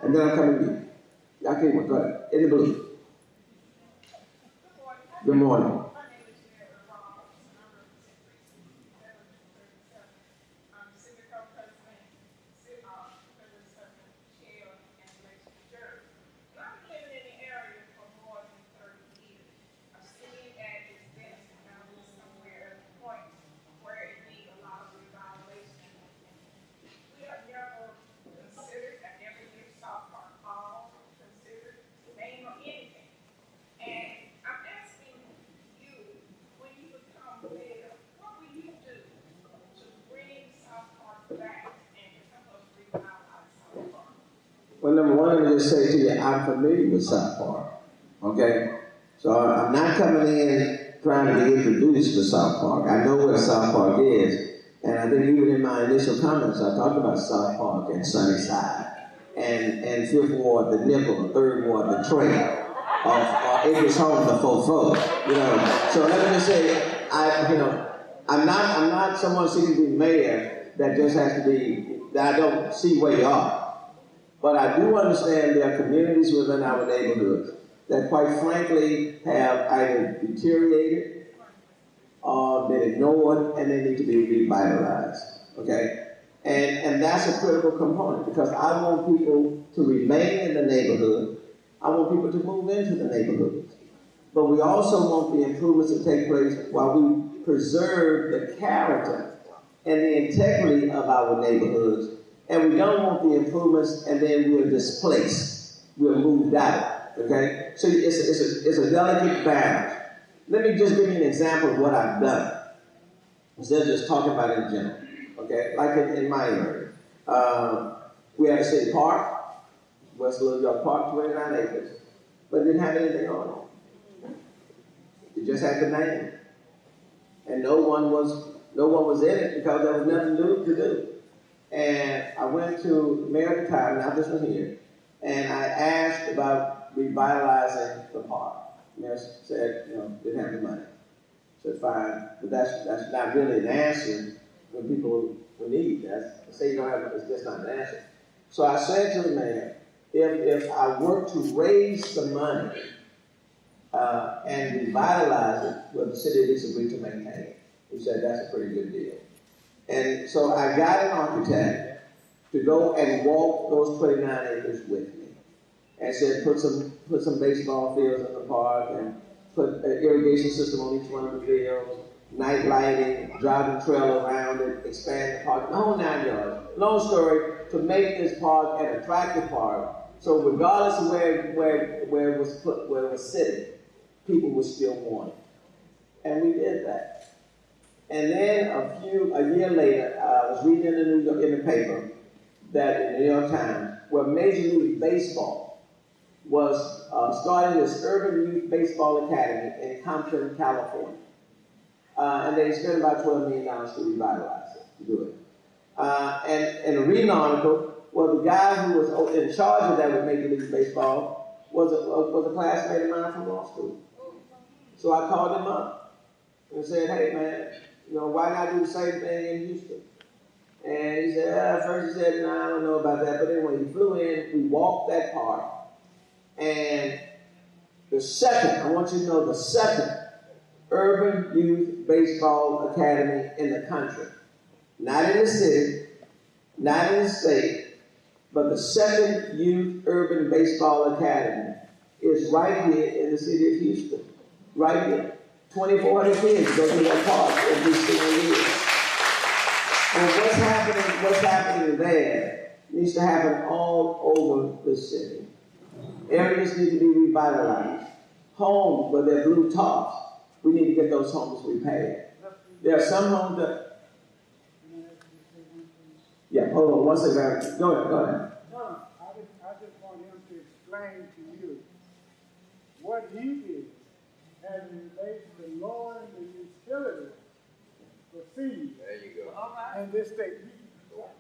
And then I'm coming to you. Y'all came one. Go ahead. In the blue. Good morning. Well, number one, let me just say to you, I'm familiar with South Park. Okay? So I'm not coming in trying to be introduced to South Park. I know what South Park is. And I think even in my initial comments, I talked about South Park and Sunnyside. And Fifth Ward, the Nickel, Third Ward, the Trail. Or it was home, the Fofo. You know. So let me just say, I'm not someone seeking to be mayor that just has to be, that I don't see where you are. But I do understand there are communities within our neighborhoods that quite frankly have either deteriorated or been ignored and they need to be revitalized, okay? And that's a critical component because I want people to remain in the neighborhood. I want people to move into the neighborhoods. But we also want the improvements to take place while we preserve the character and the integrity of our neighborhoods. And we don't want the improvements and then we're displaced. We're moved out, okay? So it's a delicate balance. Let me just give you an example of what I've done. Instead of just talking about it in general, okay? Like in my area. We had a city park, West Little York Park, 29 acres, but it didn't have anything going on. It just had the name. And no one was in it because there was nothing new to do. And I went to the mayor at the time, not this one here, and I asked about revitalizing the park. The mayor said, didn't have the money. I said, fine, but that's not really an answer when people will need. Say you don't have it, it's just not an answer. So I said to the mayor, if I were to raise the money and revitalize it, will the city at least agree to maintain it? He said, that's a pretty good deal. And so I got an architect to go and walk those 29 acres with me. And said, put some baseball fields in the park and put an irrigation system on each one of the fields, night lighting, driving trail around it, expand the park, the whole 9 yards. Long story, to make this park an attractive park, so regardless of where it was sitting, people would still want it. And we did that. And then a year later, I was reading in the paper that in the New York Times, where Major League Baseball was starting this urban youth baseball academy in Compton, California. And they spent about $12 million to revitalize it, to do it. And a reading article, well, the guy who was in charge of that with Major League Baseball was a classmate of mine from law school. So I called him up and said, hey, man, why not do the same thing in Houston? And he said, first he said, no, I don't know about that. But anyway, he flew in, we walked that park. And the second urban youth baseball academy in the country. Not in the city, not in the state, but the second youth urban baseball academy is right here in the city of Houston. Right here. 2,400 kids go to that park every single year. And what's happening there needs to happen all over the city. Areas need to be revitalized. Homes where they're blue tops, we need to get those homes repaired. There are some homes that... Yeah, hold on one second. Go ahead. No, I just want him to explain to you what he did as it relates to lowering the utility for feed. There you go. In this state.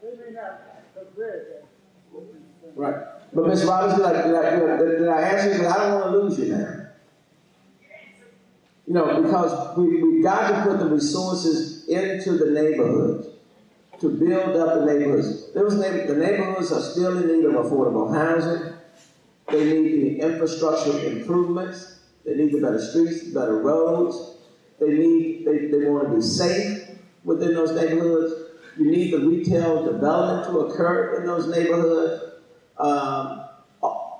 They may not have read that. Right. But Ms. Robinson, did I answer you? Because I don't want to lose you now. Because we've got to put the resources into the neighborhoods. to build up the neighborhoods. The neighborhoods are still in need of affordable housing. They need the infrastructure improvements. They need the better streets, better roads. They want to be safe within those neighborhoods. You need the retail development to occur in those neighborhoods.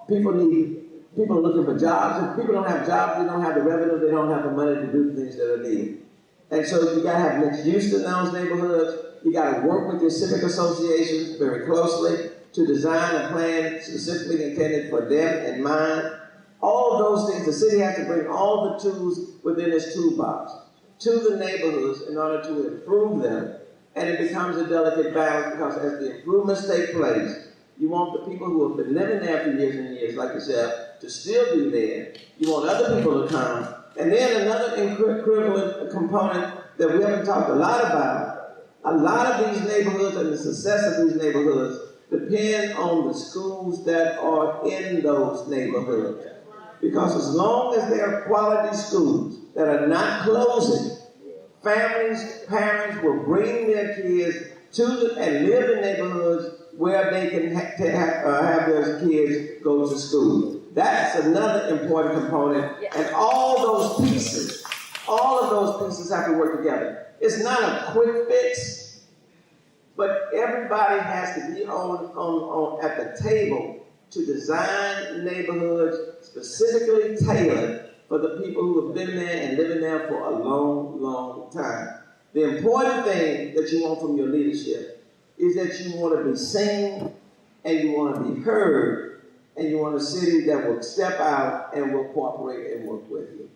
People are looking for jobs. If people don't have jobs, they don't have the revenue, they don't have the money to do things that are needed. And so you got to have mixed use in those neighborhoods. You got to work with your civic associations very closely to design a plan specifically intended for them in mind. All of those things, the city has to bring all the tools within its toolbox to the neighborhoods in order to improve them. And it becomes a delicate balance because as the improvements take place, you want the people who have been living there for years and years, like yourself, to still be there. You want other people to come. And then another equivalent component that we haven't talked a lot about, a lot of these neighborhoods and the success of these neighborhoods depend on the schools that are in those neighborhoods. Because as long as there are quality schools that are not closing, families, parents will bring their kids and live in neighborhoods where they can have their kids go to school. That's another important component. And all of those pieces have to work together. It's not a quick fix, but everybody has to be on at the table to design neighborhoods specifically tailored for the people who have been there and living there for a long, long time. The important thing that you want from your leadership is that you want to be seen and you want to be heard and you want a city that will step out and will cooperate and work with you.